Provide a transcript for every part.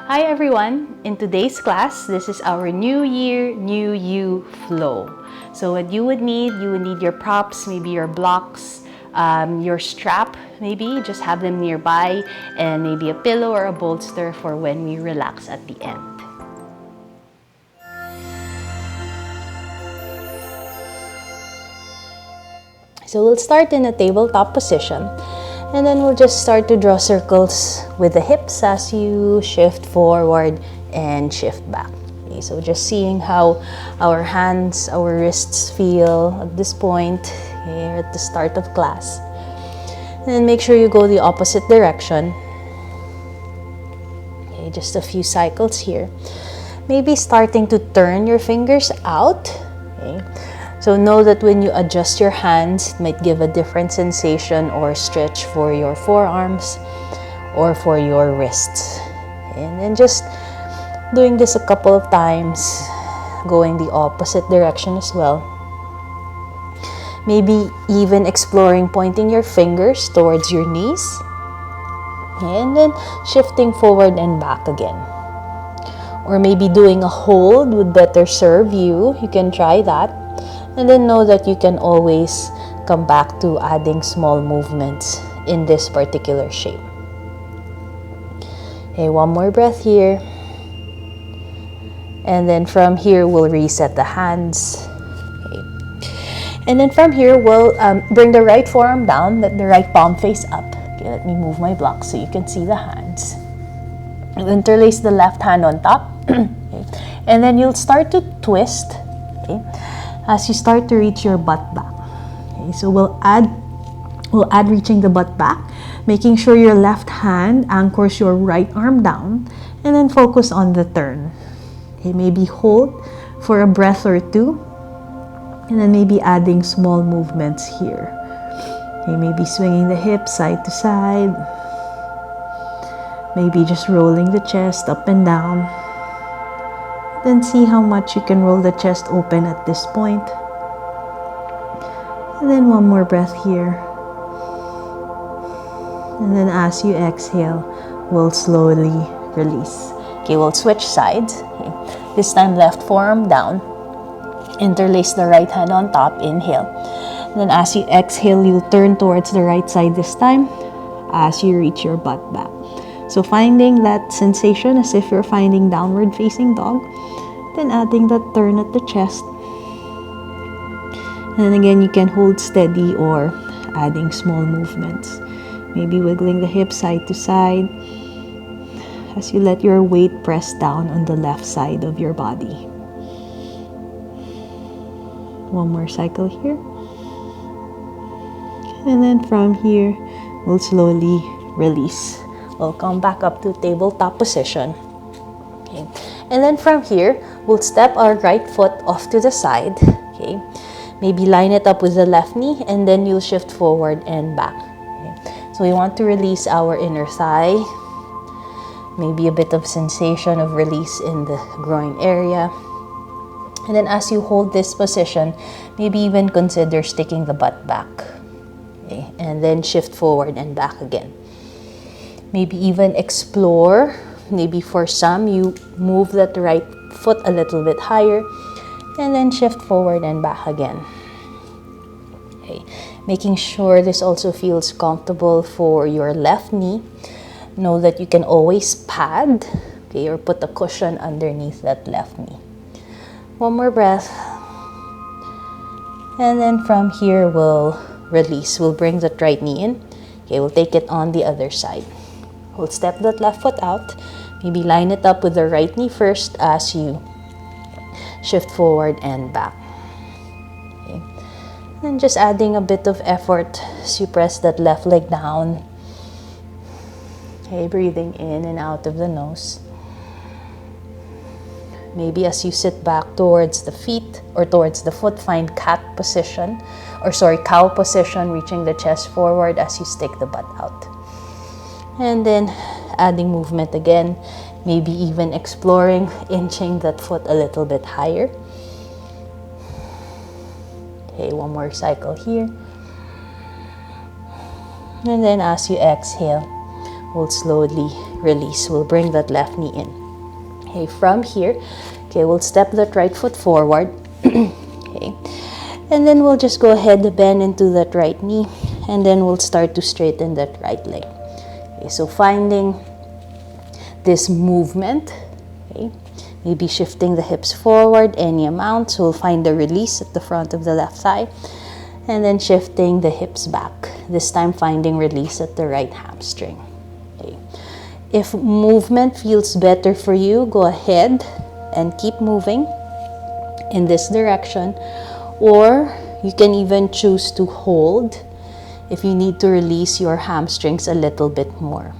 Hi everyone! In today's class, this is our New Year, New You flow. So what you would need your props, maybe your blocks, your strap, maybe just have them nearby, and maybe a pillow or a bolster for when we relax at the end. So we'll start in a tabletop position, and then we'll just start to draw circles with the hips as you shift forward and shift back. Okay, so just seeing how our hands, our wrists feel at this point here at the start of class. And then make sure you go the opposite direction. Okay, just a few cycles here. Maybe starting to turn your fingers out. Okay. So know that when you adjust your hands, it might give a different sensation or stretch for your forearms or for your wrists. And then just doing this a couple of times, going the opposite direction as well. Maybe even exploring pointing your fingers towards your knees. And then shifting forward and back again. Or maybe doing a hold would better serve you. You can try that. And then know that you can always come back to adding small movements in this particular shape. Okay, one more breath here. And then from here, we'll reset the hands. Okay. And then from here, we'll bring the right forearm down, let the right palm face up. Okay, let me move my block so you can see the hands. And interlace the left hand on top. Okay. And then you'll start to twist. Okay. As you start to reach your butt back. Okay, so we'll add reaching the butt back, making sure your left hand anchors your right arm down, and then focus on the turn. Okay, maybe hold for a breath or two, and then maybe adding small movements here. Okay, maybe swinging the hips side to side, maybe just rolling the chest up and down. Then see how much you can roll the chest open at this point. And then one more breath here. And then as you exhale, we'll slowly release. Okay, we'll switch sides. Okay. This time left forearm down. Interlace the right hand on top, inhale. And then as you exhale, you'll turn towards the right side this time as you reach your butt back. So finding that sensation as if you're finding downward facing dog. Then adding that turn at the chest. And then again, you can hold steady or adding small movements. Maybe wiggling the hips side to side as you let your weight press down on the left side of your body. One more cycle here. And then from here, we'll slowly release. We'll come back up to tabletop position. Okay. And then from here, we'll step our right foot off to the side. Okay. Maybe line it up with the left knee, and then you'll shift forward and back. Okay. So we want to release our inner thigh. Maybe a bit of sensation of release in the groin area. And then as you hold this position, maybe even consider sticking the butt back. Okay. And then shift forward and back again. Maybe even explore. Maybe for some, you move that right foot a little bit higher and then shift forward and back again. Okay. Making sure this also feels comfortable for your left knee. Know that you can always pad, okay, or put a cushion underneath that left knee. One more breath. And then from here, we'll release. We'll bring that right knee in. Okay, we'll take it on the other side. We'll step that left foot out. Maybe line it up with the right knee first as you shift forward and back. Okay. And just adding a bit of effort as you press that left leg down. Okay, breathing in and out of the nose. Maybe as you sit back towards the feet or towards the foot, find cow position, reaching the chest forward as you stick the butt out. And then adding movement again, maybe even exploring inching that foot a little bit higher. Okay, one more cycle here. And then as you exhale, we'll slowly release. We'll bring that left knee in. Okay, from here, okay, we'll step that right foot forward. Okay, and then we'll just go ahead to bend into that right knee, and then we'll start to straighten that right leg. Okay, so finding this movement, okay, maybe shifting the hips forward any amount, so we'll find the release at the front of the left thigh, and then shifting the hips back, this time finding release at the right hamstring. Okay. If movement feels better for you, go ahead and keep moving in this direction, or you can even choose to hold if you need to release your hamstrings a little bit more.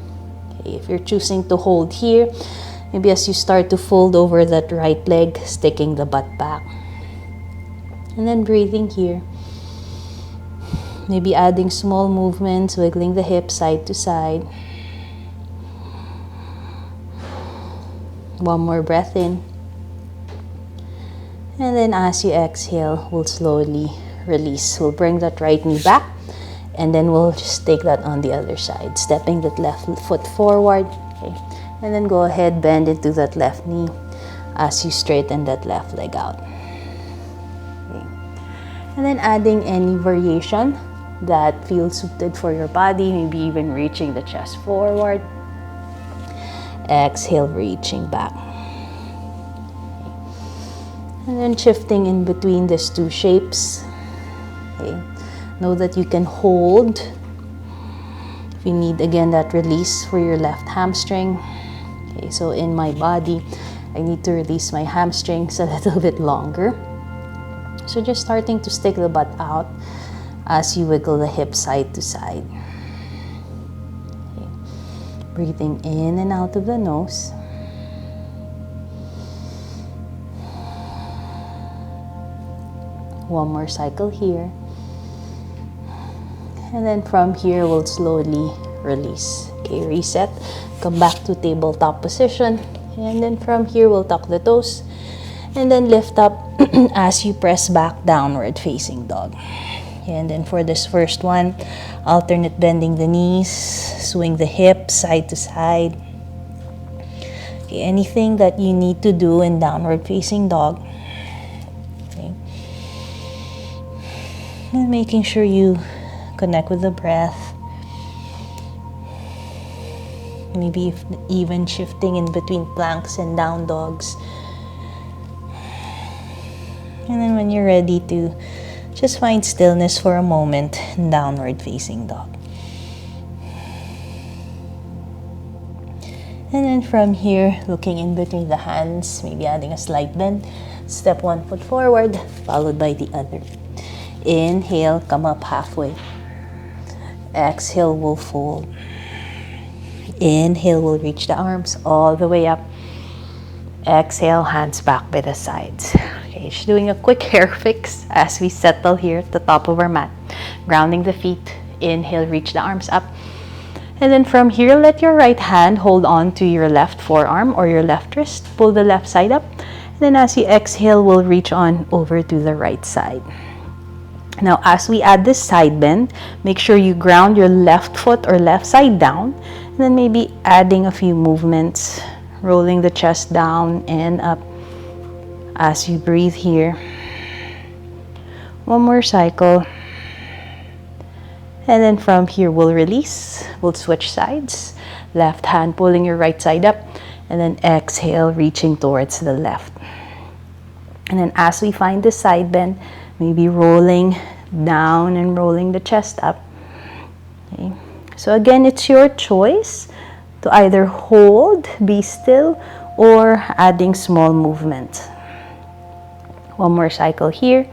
Okay, if you're choosing to hold here, maybe as you start to fold over that right leg, sticking the butt back. And then breathing here. Maybe adding small movements, wiggling the hips side to side. One more breath in. And then as you exhale, we'll slowly release. We'll bring that right knee back, and then we'll just take that on the other side, stepping that left foot forward. Okay. And then go ahead, bend into that left knee as you straighten that left leg out. Okay. And then adding any variation that feels suited for your body, maybe even reaching the chest forward. Exhale, reaching back. And then shifting in between these two shapes. Okay. Know that you can hold if you need, again, that release for your left hamstring. Okay, so in my body, I need to release my hamstrings a little bit longer. So just starting to stick the butt out as you wiggle the hips side to side. Okay. Breathing in and out of the nose. One more cycle here. And then from here, we'll slowly release. Okay, reset. Come back to tabletop position. And then from here, we'll tuck the toes. And then lift up as you press back, downward facing dog. And then for this first one, alternate bending the knees, swing the hips side to side. Okay, anything that you need to do in downward facing dog. Okay. And making sure you connect with the breath. Maybe even shifting in between planks and down dogs. And then when you're ready to, just find stillness for a moment, downward facing dog. And then from here, looking in between the hands, maybe adding a slight bend. Step one foot forward, followed by the other. Inhale, come up halfway. Exhale, we'll fold. Inhale, we'll reach the arms all the way up. Exhale, hands back by the sides. Okay, just doing a quick hair fix as we settle here at the top of our mat. Grounding the feet. Inhale, reach the arms up. And then from here, let your right hand hold on to your left forearm or your left wrist. Pull the left side up. And then as you exhale, we'll reach on over to the right side. Now, as we add this side bend, make sure you ground your left foot or left side down. And then maybe adding a few movements, rolling the chest down and up as you breathe here. One more cycle. And then from here, we'll release. We'll switch sides. Left hand pulling your right side up. And then exhale, reaching towards the left. And then as we find the side bend, maybe rolling down and rolling the chest up. Okay. So again, it's your choice to either hold, be still, or adding small movement. One more cycle here.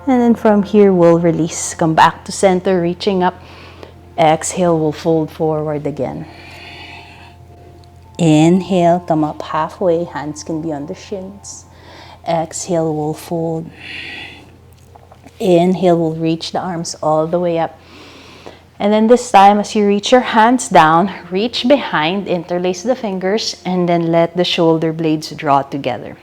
And then from here, we'll release. Come back to center, reaching up. Exhale, we'll fold forward again. Inhale, come up halfway. Hands can be on the shins. Exhale, we'll fold. Inhale, we'll reach the arms all the way up. And then this time, as you reach your hands down, reach behind, interlace the fingers, and then let the shoulder blades draw together.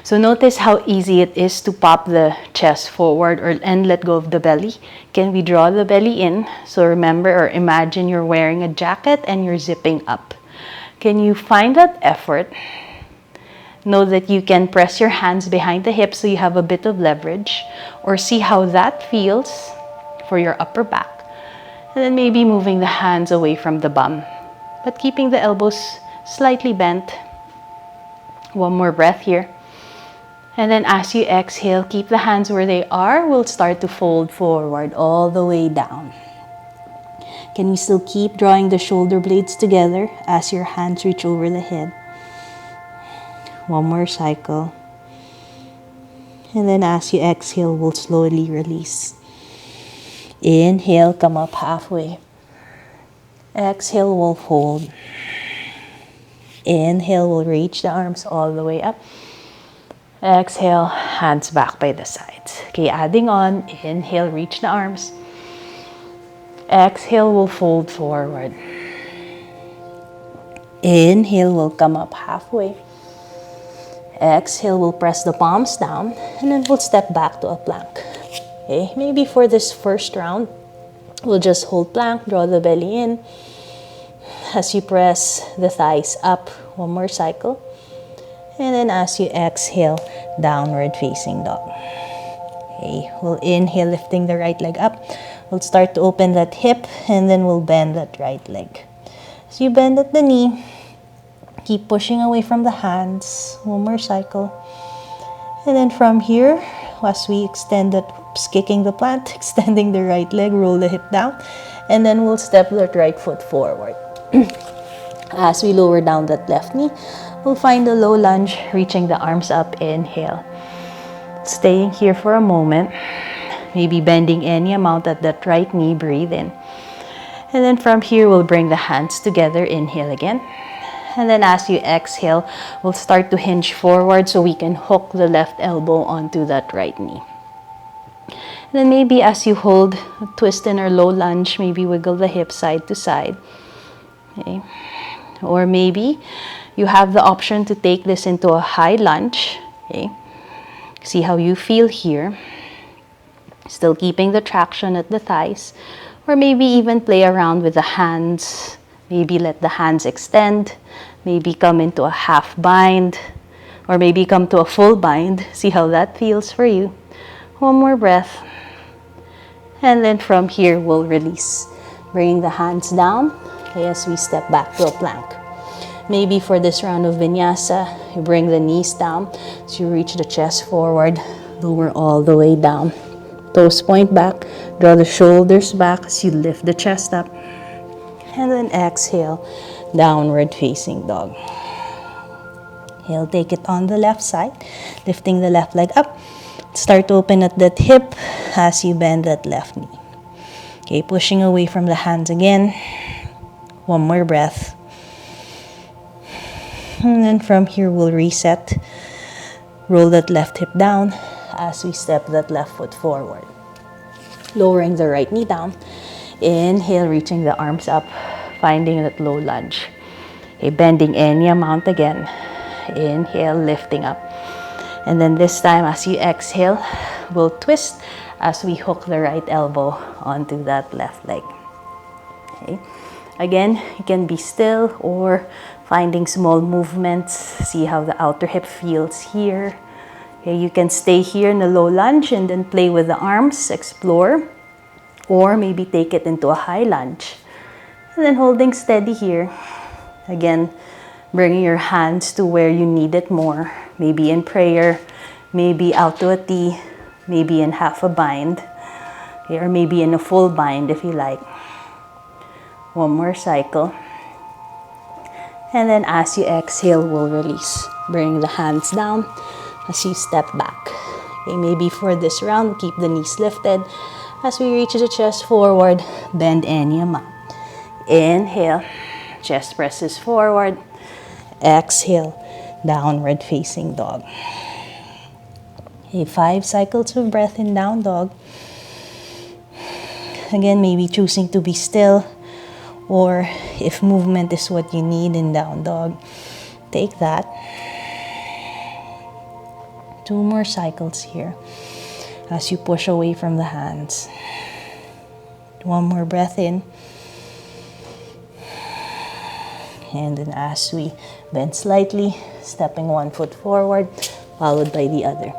So notice how easy it is to pop the chest forward and let go of the belly. Can we draw the belly in? So remember or imagine you're wearing a jacket and you're zipping up. Can you find that effort? Know that you can press your hands behind the hips so you have a bit of leverage, or see how that feels for your upper back. And then maybe moving the hands away from the bum, but keeping the elbows slightly bent. One more breath here. And then as you exhale, keep the hands where they are. We'll start to fold forward all the way down. Can you still keep drawing the shoulder blades together as your hands reach over the head? One more cycle. And then as you exhale, we'll slowly release. Inhale, come up halfway. Exhale, we'll fold. Inhale, we'll reach the arms all the way up. Exhale, hands back by the sides. Okay, adding on. Inhale, reach the arms. Exhale, we'll fold forward. Inhale, we'll come up halfway. Exhale, we'll press the palms down, and then we'll step back to a plank. Okay, maybe for this first round, we'll just hold plank, draw the belly in. As you press the thighs up, one more cycle. And then as you exhale, downward facing dog. Okay, we'll inhale, lifting the right leg up. We'll start to open that hip, and then we'll bend that right leg. As you bend at the knee, keep pushing away from the hands. One more cycle. And then from here, as we extend that, kicking the plant, extending the right leg, roll the hip down. And then we'll step that right foot forward. As we lower down that left knee, we'll find a low lunge, reaching the arms up. Inhale. Staying here for a moment. Maybe bending any amount at that right knee. Breathe in. And then from here, we'll bring the hands together. Inhale again. And then as you exhale, we'll start to hinge forward so we can hook the left elbow onto that right knee. And then maybe as you hold, a twist in or low lunge, maybe wiggle the hips side to side. Okay. Or maybe you have the option to take this into a high lunge. Okay. See how you feel here. Still keeping the traction at the thighs. Or maybe even play around with the hands. Maybe let the hands extend. Maybe come into a half bind. Or maybe come to a full bind. See how that feels for you. One more breath. And then from here, we'll release. Bringing the hands down as we step back to a plank. Maybe for this round of vinyasa, you bring the knees down. So you reach the chest forward. Lower all the way down. Toes point back. Draw the shoulders back as you lift the chest up. And then exhale, downward facing dog. He'll take it on the left side, lifting the left leg up. Start to open at that hip as you bend that left knee. Okay, pushing away from the hands again. One more breath. And then from here, we'll reset. Roll that left hip down as we step that left foot forward. Lowering the right knee down. Inhale, reaching the arms up, finding that low lunge. Okay, bending any amount again. Inhale, lifting up. And then this time, as you exhale, we'll twist as we hook the right elbow onto that left leg. Okay. Again, you can be still or finding small movements. See how the outer hip feels here. Okay, you can stay here in a low lunge and then play with the arms, explore. Or maybe take it into a high lunge. And then holding steady here. Again, bringing your hands to where you need it more. Maybe in prayer, maybe out to a T, maybe in half a bind. Okay, or maybe in a full bind if you like. One more cycle. And then as you exhale, we'll release. Bring the hands down as you step back. Okay, maybe for this round, keep the knees lifted. As we reach the chest forward, bend any amount. Inhale, chest presses forward. Exhale, downward facing dog. Okay, 5 cycles of breath in down dog. Again, maybe choosing to be still, or if movement is what you need in down dog, take that. 2 more cycles here as you push away from the hands. 1 more breath in. And then as we bend slightly, stepping 1 foot forward, followed by the other.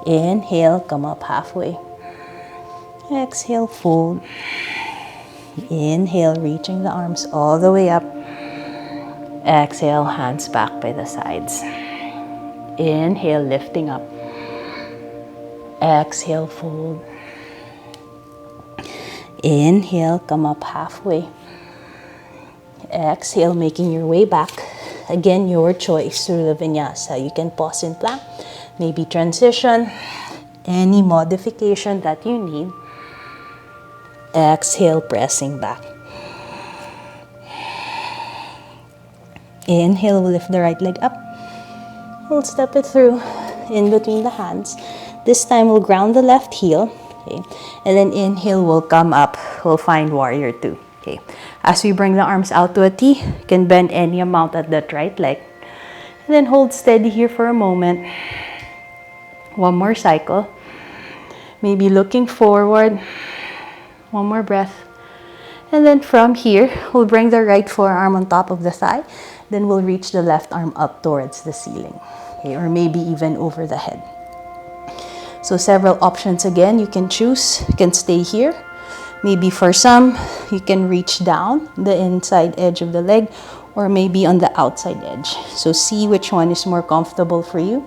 Inhale, come up halfway. Exhale, fold. Inhale, reaching the arms all the way up. Exhale, hands back by the sides. Inhale, lifting up. Exhale, fold. Inhale, come up halfway. Exhale, making your way back. Again, your choice through the vinyasa. You can pause in plank, maybe transition, any modification that you need. Exhale, pressing back. Inhale, we'll lift the right leg up. We'll step it through in between the hands. This time we'll ground the left heel. Okay. And then inhale, we'll come up. We'll find warrior 2. Okay. As we bring the arms out to a T, you can bend any amount at that right leg. And then hold steady here for a moment. 1 more cycle. Maybe looking forward. 1 more breath. And then from here, we'll bring the right forearm on top of the thigh. Then we'll reach the left arm up towards the ceiling. Okay, or maybe even over the head. So several options again. You can choose. You can stay here. Maybe for some, you can reach down the inside edge of the leg or maybe on the outside edge. So see which one is more comfortable for you.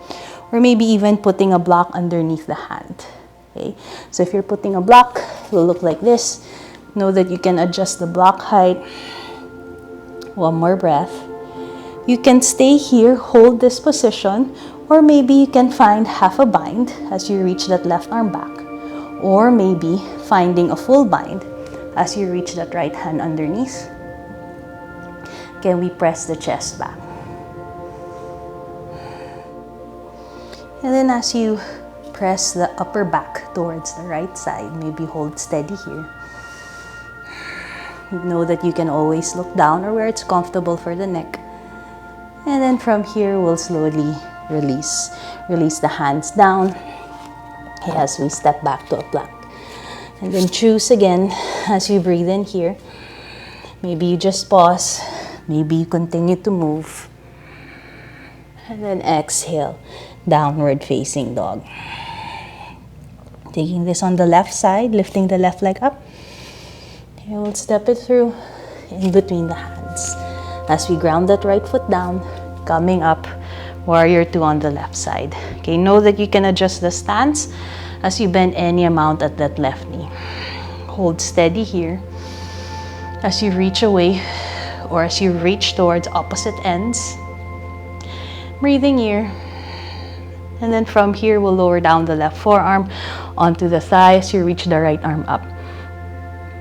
Or maybe even putting a block underneath the hand. Okay? So if you're putting a block, it will look like this. Know that you can adjust the block height. 1 more breath. You can stay here, hold this position, or maybe you can find half a bind as you reach that left arm back. Or maybe finding a full bind as you reach that right hand underneath. Can we press the chest back? And then as you press the upper back towards the right side, maybe hold steady here. Know that you can always look down or where it's comfortable for the neck. And then from here, we'll slowly release. Release the hands down as we step back to a plank. And then choose again as you breathe in here. Maybe you just pause. Maybe you continue to move. And then exhale, downward facing dog. Taking this on the left side, lifting the left leg up. And we'll step it through in between the hands. As we ground that right foot down, coming up, warrior 2 on the left side. Okay, know that you can adjust the stance as you bend any amount at that left knee. Hold steady here as you reach away or as you reach towards opposite ends. Breathing here. And then from here, we'll lower down the left forearm onto the thigh as you reach the right arm up.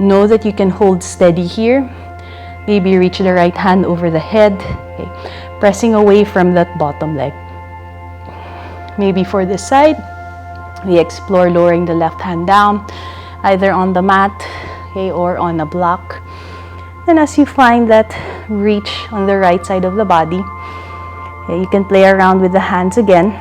Know that you can hold steady here. Maybe reach the right hand over the head, okay, pressing away from that bottom leg. Maybe for this side, we explore lowering the left hand down, either on the mat, okay, or on a block. And as you find that reach on the right side of the body, okay, you can play around with the hands again,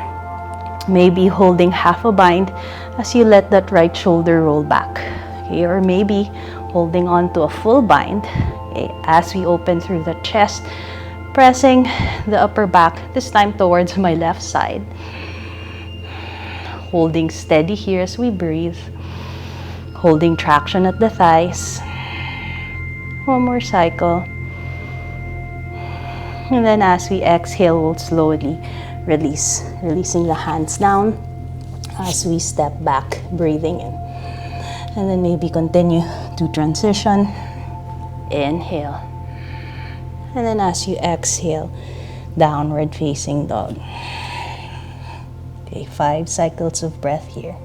maybe holding half a bind as you let that right shoulder roll back, okay, or maybe holding on to a full bind. Okay, as we open through the chest, pressing the upper back, this time towards my left side. Holding steady here as we breathe. Holding traction at the thighs. 1 more cycle. And then as we exhale, we'll slowly release. Releasing the hands down as we step back, breathing in. And then maybe continue to transition. Inhale. And then as you exhale, downward facing dog. Okay, 5 cycles of breath here.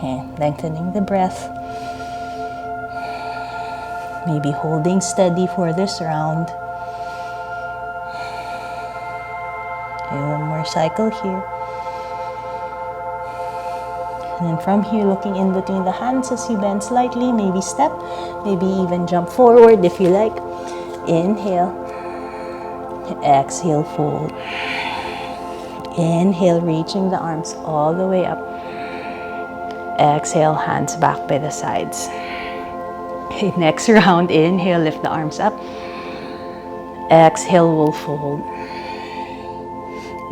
And lengthening the breath. Maybe holding steady for this round. Okay, 1 more cycle here. And then from here, looking in between the hands as you bend slightly, maybe step, maybe even jump forward if you like. Inhale. Exhale, fold. Inhale, reaching the arms all the way up. Exhale, hands back by the sides. Okay, next round, inhale, lift the arms up. Exhale, we'll fold.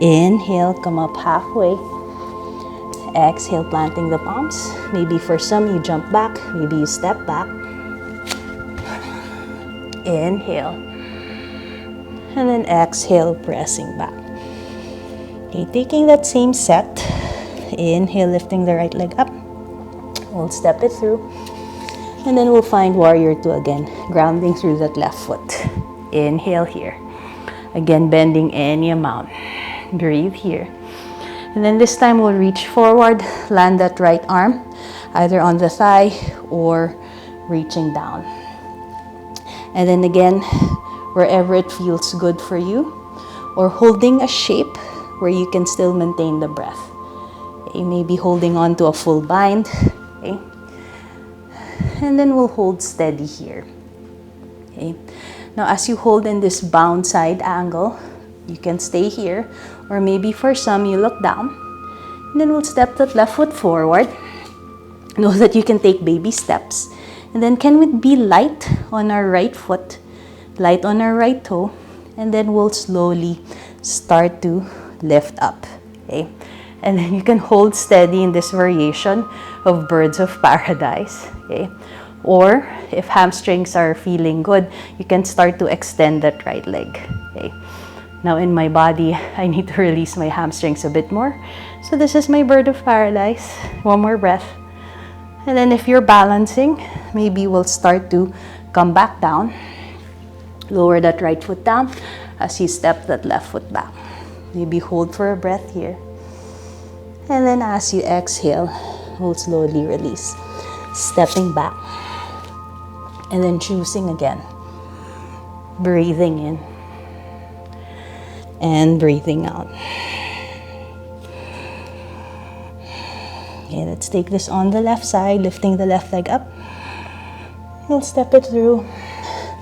Inhale, come up halfway. Exhale, planting the palms. Maybe for some you jump back, maybe you step back. Inhale. And then exhale, pressing back. Okay, taking that same set. Inhale, lifting the right leg up. We'll step it through. And then we'll find warrior two again, grounding through that left foot. Inhale here. Again, bending any amount. Breathe here. And then this time we'll reach forward, land that right arm, either on the thigh or reaching down. And then again, wherever it feels good for you, or holding a shape where you can still maintain the breath. Okay, maybe holding on to a full bind. Okay. And then we'll hold steady here. Okay. Now as you hold in this bound side angle, you can stay here, or maybe for some you look down. And then we'll step that left foot forward. Know that you can take baby steps. And then can we be light on our right foot, light on our right toe, and then we'll slowly start to lift up. Okay? And then you can hold steady in this variation of birds of paradise. Okay? Or if hamstrings are feeling good, you can start to extend that right leg. Okay? Now in my body, I need to release my hamstrings a bit more. So this is my bird of paradise. One more breath. And then if you're balancing, maybe we'll start to come back down. Lower that right foot down as you step that left foot back. Maybe hold for a breath here. And then as you exhale, we'll slowly release. Stepping back. And then choosing again. Breathing in. And breathing out. Okay, let's take this on the left side, lifting the left leg up. We'll step it through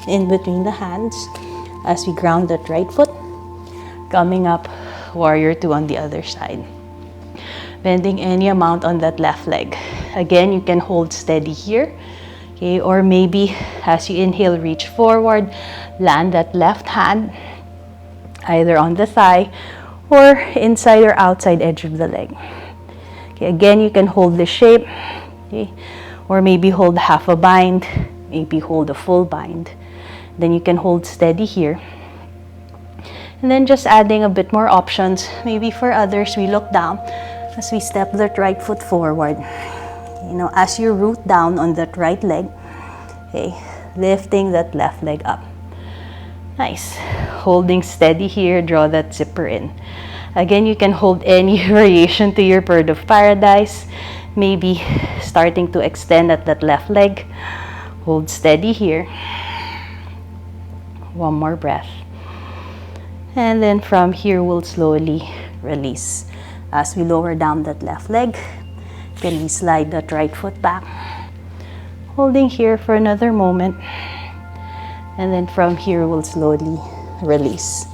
in between the hands as we ground that right foot. Coming up, warrior two on the other side. Bending any amount on that left leg. Again, you can hold steady here. Okay, or maybe as you inhale, reach forward, land that left hand either on the thigh or inside or outside edge of the leg. Okay, again, you can hold the shape, okay, or maybe hold half a bind, maybe hold a full bind. Then you can hold steady here. And then just adding a bit more options. Maybe for others, we look down as we step that right foot forward. You know, as you root down on that right leg, okay, lifting that left leg up. Nice. Holding steady here, draw that zipper in. Again, you can hold any variation to your bird of paradise. Maybe starting to extend at that left leg. Hold steady here. One more breath. And then from here, we'll slowly release. As we lower down that left leg, can we slide that right foot back? Holding here for another moment. And then from here, we'll slowly release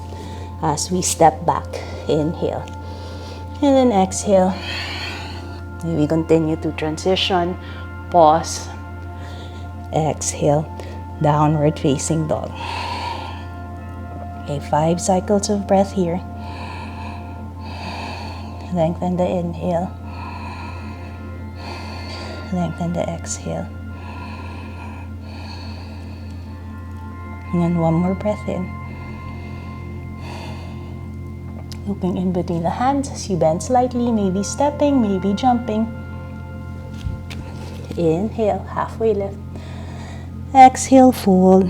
as we step back. Inhale. And then exhale. We continue to transition. Pause. Exhale. Downward facing dog. Okay, 5 cycles of breath here. Lengthen the inhale. Lengthen the exhale. And then one more breath in. Looking in between the hands as you bend slightly, maybe stepping, maybe jumping. Inhale, halfway lift. Exhale, fold.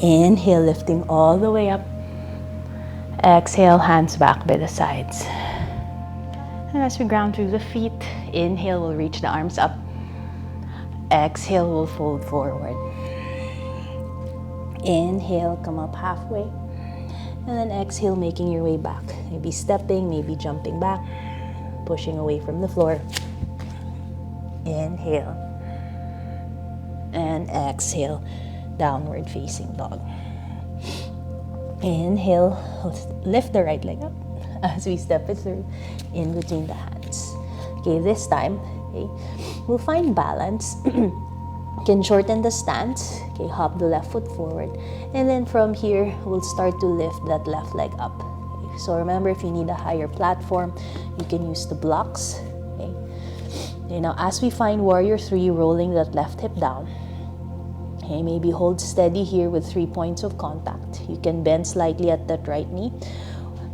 Inhale, lifting all the way up. Exhale, hands back by the sides. And as we ground through the feet, inhale, we'll reach the arms up. Exhale, we'll fold forward. Inhale, come up halfway. And then exhale, making your way back. Maybe stepping, maybe jumping back, pushing away from the floor. Inhale. And exhale, downward facing dog. Inhale, lift the right leg up as we step it through in between the hands. Okay, this time, okay, we'll find balance. Can shorten the stance. Okay, hop the left foot forward. And then from here, we'll start to lift that left leg up. Okay, so remember, if you need a higher platform, you can use the blocks. Okay, now as we find Warrior 3, rolling that left hip down. Okay, maybe hold steady here with 3 points of contact. You can bend slightly at that right knee.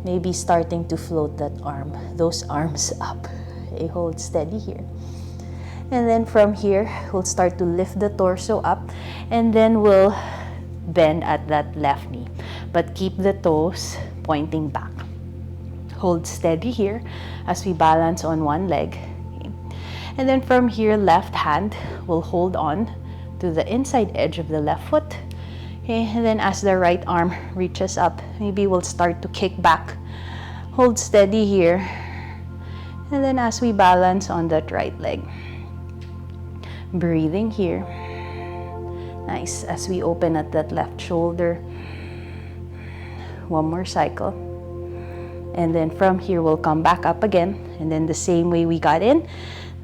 Maybe starting to float that arm, those arms up. Okay, hold steady here. And then from here, we'll start to lift the torso up. And then we'll bend at that left knee. But keep the toes pointing back. Hold steady here as we balance on one leg. Okay. And then from here, left hand will hold on to the inside edge of the left foot. Okay, and then as the right arm reaches up, maybe we'll start to kick back. Hold steady here. And then as we balance on that right leg. Breathing here. Nice. As we open at that left shoulder. One more cycle. And then from here, we'll come back up again. And then the same way we got in,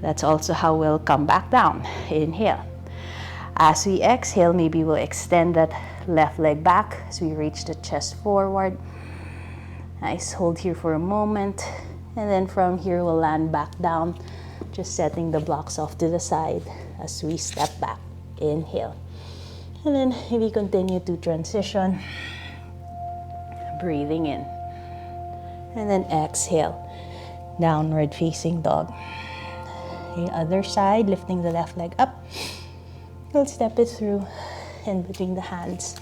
that's also how we'll come back down. Inhale. As we exhale, maybe we'll extend that left leg back as we reach the chest forward. Nice. Hold here for a moment. And then from here, we'll land back down, just setting the blocks off to the side as we step back. Inhale. And then we continue to transition. Breathing in. And then exhale. Downward facing dog. The other side, lifting the left leg up. We'll step it through in between the hands.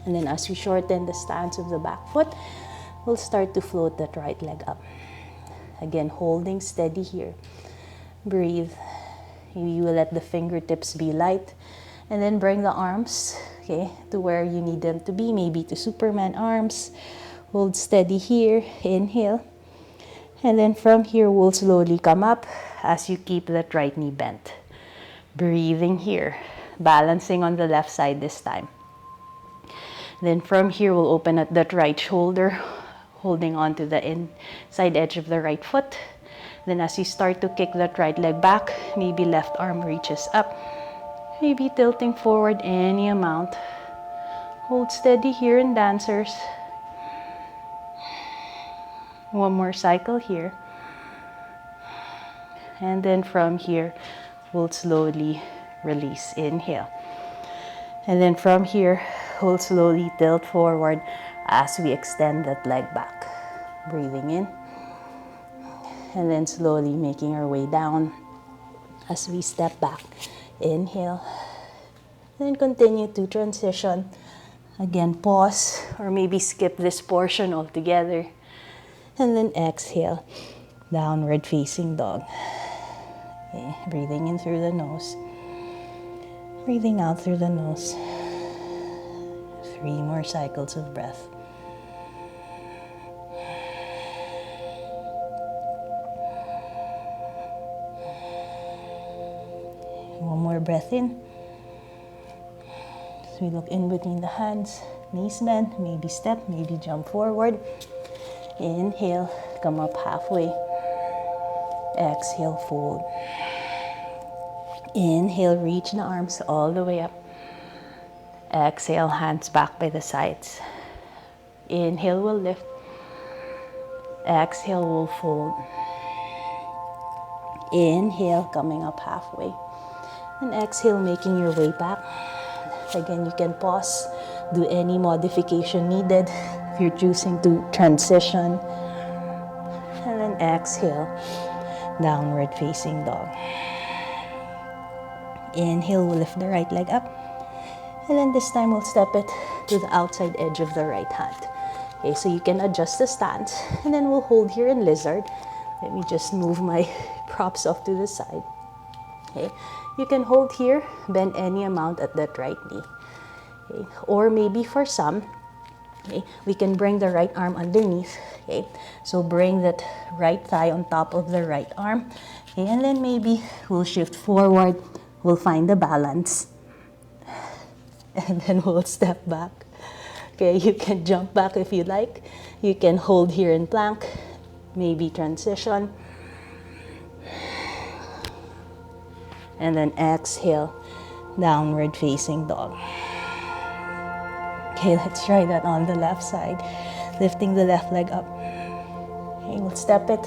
And then as we shorten the stance of the back foot, we'll start to float that right leg up. Again, holding steady here. Breathe. You will let the fingertips be light. And then bring the arms, okay, to where you need them to be, maybe to Superman arms. Hold steady here. Inhale. And then from here, we'll slowly come up as you keep that right knee bent. Breathing here, balancing on the left side this time. Then from here, we'll open at that right shoulder, holding on to the inside edge of the right foot. Then as you start to kick that right leg back, maybe left arm reaches up. Maybe tilting forward any amount. Hold steady here in dancers. One more cycle here. And then from here, we'll slowly release. Inhale. And then from here, we'll slowly tilt forward as we extend that leg back. Breathing in. And then slowly making our way down as we step back. Inhale. Then continue to transition. Again, pause or maybe skip this portion altogether. And then exhale. Downward facing dog. Okay, breathing in through the nose. Breathing out through the nose. 3 more cycles of breath. One more breath in. As we look in between the hands, knees bend, maybe step, maybe jump forward. Inhale, come up halfway. Exhale, fold. Inhale, reach the arms all the way up. Exhale, hands back by the sides. Inhale, we'll lift. Exhale, we'll fold. Inhale, coming up halfway. And exhale, making your way back. Again, you can pause, do any modification needed if you're choosing to transition. And then exhale, downward facing dog. Inhale, we'll lift the right leg up. And then this time, we'll step it to the outside edge of the right hand. Okay, so you can adjust the stance. And then we'll hold here in lizard. Let me just move my props off to the side. Okay, you can hold here, bend any amount at that right knee. Okay, or maybe for some, okay, we can bring the right arm underneath. Okay, so bring that right thigh on top of the right arm. Okay, and then maybe we'll shift forward. We'll find the balance. And then we'll step back. Okay, you can jump back if you like. You can hold here in plank, maybe transition. And then exhale, downward facing dog. Okay, let's try that on the left side. Lifting the left leg up. Okay, we'll step it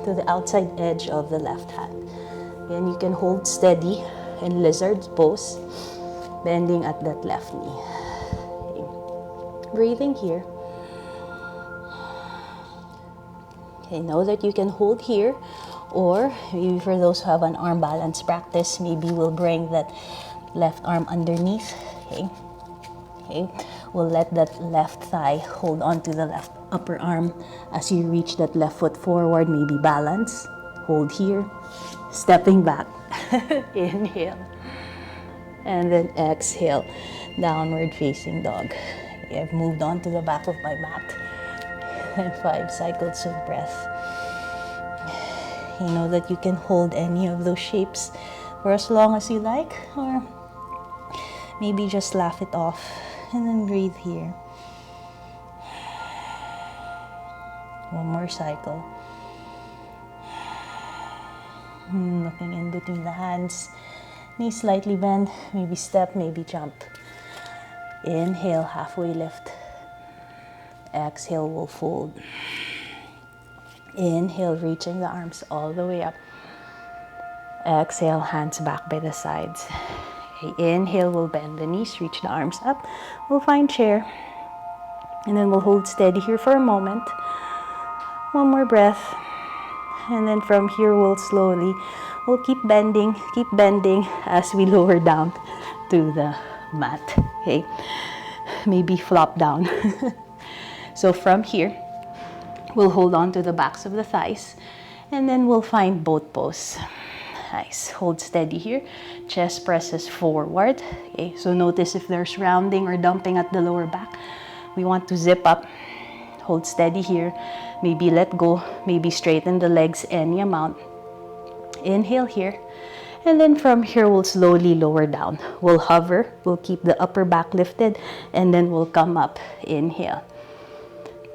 to the outside edge of the left hand. And you can hold steady in lizard pose, bending at that left knee. Okay. Breathing here. Okay, know that you can hold here, or maybe for those who have an arm balance practice, maybe we'll bring that left arm underneath. Okay. Okay. We'll let that left thigh hold on to the left upper arm as you reach that left foot forward, maybe balance. Hold here, stepping back. Inhale. And then exhale, downward facing dog. Okay, I've moved on to the back of my mat. And 5 cycles of breath. You know that you can hold any of those shapes for as long as you like, or maybe just laugh it off and then breathe here. One more cycle. Looking in between the hands. Knees slightly bend, maybe step, maybe jump. Inhale, halfway lift. Exhale, we'll fold. Inhale, reaching the arms all the way up. Exhale, hands back by the sides. Okay, inhale, we'll bend the knees, reach the arms up. We'll find chair. And then we'll hold steady here for a moment. One more breath. And then from here, we'll keep bending as we lower down to the mat. Okay, maybe flop down. So from here, we'll hold on to the backs of the thighs, and then we'll find boat pose. Nice. Hold steady here. Chest presses forward. Okay, so notice if there's rounding or dumping at the lower back. We want to zip up. Hold steady here. Maybe let go. Maybe straighten the legs any amount. Inhale here. And then from here, we'll slowly lower down. We'll hover. We'll keep the upper back lifted, and then we'll come up. Inhale.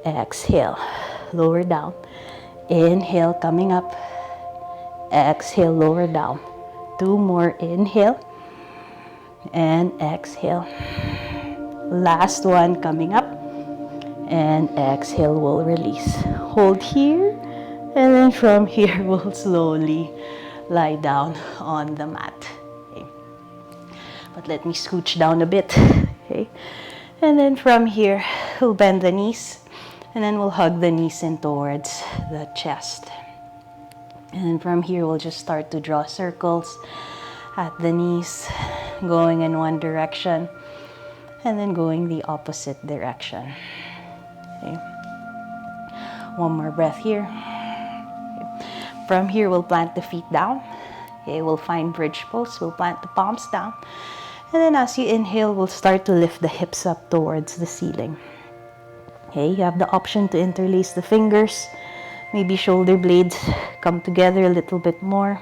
Exhale, lower down. Inhale, coming up. Exhale, lower down. 2 more, inhale. And exhale. Last one, coming up. And exhale, we'll release. Hold here. And then from here, we'll slowly lie down on the mat. Okay. But let me scooch down a bit. Okay. And then from here, we'll bend the knees. And then we'll hug the knees in towards the chest. And from here, we'll just start to draw circles at the knees, going in one direction, and then going the opposite direction. Okay. One more breath here. Okay. From here, we'll plant the feet down. Okay, we'll find bridge pose. We'll plant the palms down. And then as you inhale, we'll start to lift the hips up towards the ceiling. Okay, you have the option to interlace the fingers. Maybe shoulder blades come together a little bit more.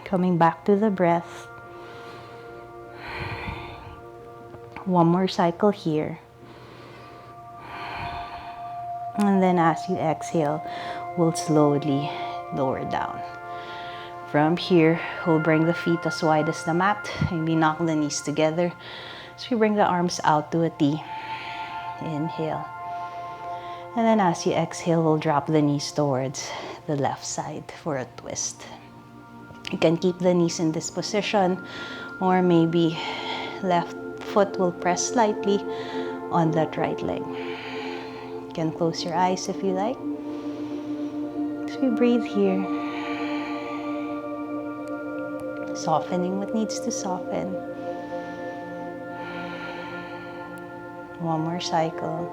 Coming back to the breath. One more cycle here. And then as you exhale, we'll slowly lower down. From here, we'll bring the feet as wide as the mat. Maybe knock the knees together. So we bring the arms out to a T. Inhale. And then as you exhale, we'll drop the knees towards the left side for a twist. You can keep the knees in this position, or maybe left foot will press slightly on that right leg. You can close your eyes if you like. As we breathe here, softening what needs to soften. One more cycle.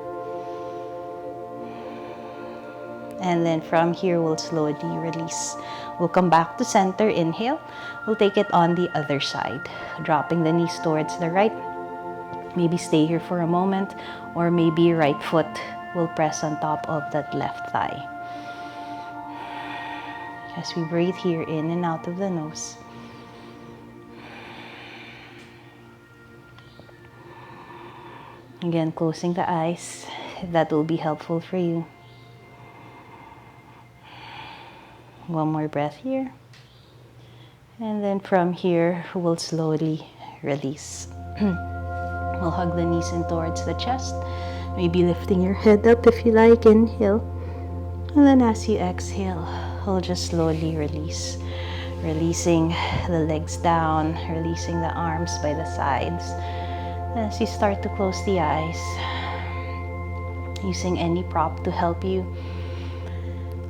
And then from here, we'll slowly release. We'll come back to center, inhale. We'll take it on the other side, dropping the knees towards the right. Maybe stay here for a moment, or maybe right foot will press on top of that left thigh. As we breathe here, in and out of the nose. Again, closing the eyes, that will be helpful for you. One more breath here. And then from here, we'll slowly release. We'll hug the knees in towards the chest. Maybe lifting your head up if you like. Inhale. And then as you exhale, we'll just slowly release. Releasing the legs down, releasing the arms by the sides. As you start to close the eyes, using any prop to help you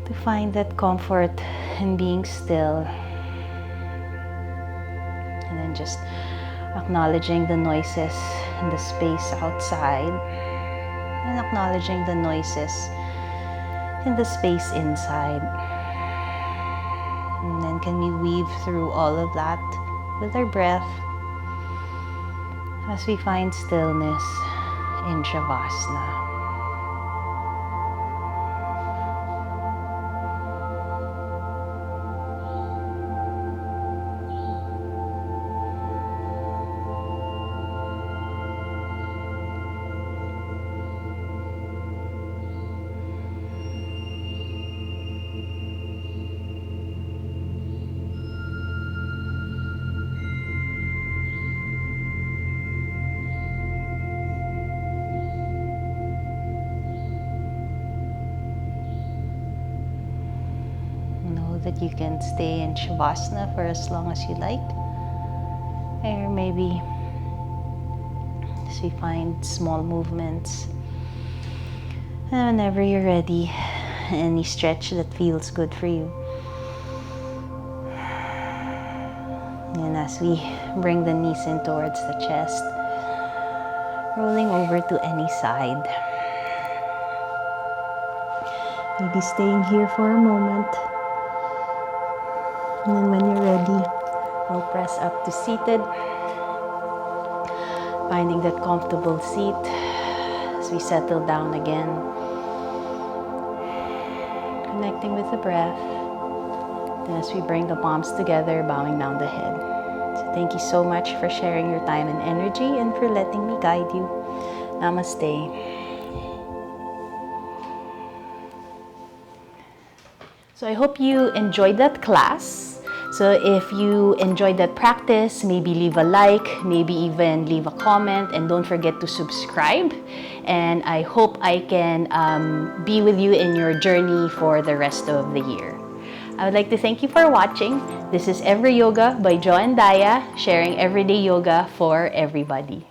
to find that comfort in being still. And then just acknowledging the noises in the space outside and acknowledging the noises in the space inside. And then can we weave through all of that with our breath as we find stillness in Savasana. That you can stay in Shavasana for as long as you like, or maybe as we find small movements, and whenever you're ready, any stretch that feels good for you. And as we bring the knees in towards the chest, rolling over to any side, maybe staying here for a moment. And then when you're ready, we'll press up to seated. Finding that comfortable seat as we settle down again. Connecting with the breath. And as we bring the palms together, bowing down the head. So thank you so much for sharing your time and energy and for letting me guide you. Namaste. So I hope you enjoyed that class. So if you enjoyed that practice, maybe leave a like, maybe even leave a comment, and don't forget to subscribe. And I hope I can be with you in your journey for the rest of the year. I would like to thank you for watching. This is Every Yoga by Jo and Daya, sharing everyday yoga for everybody.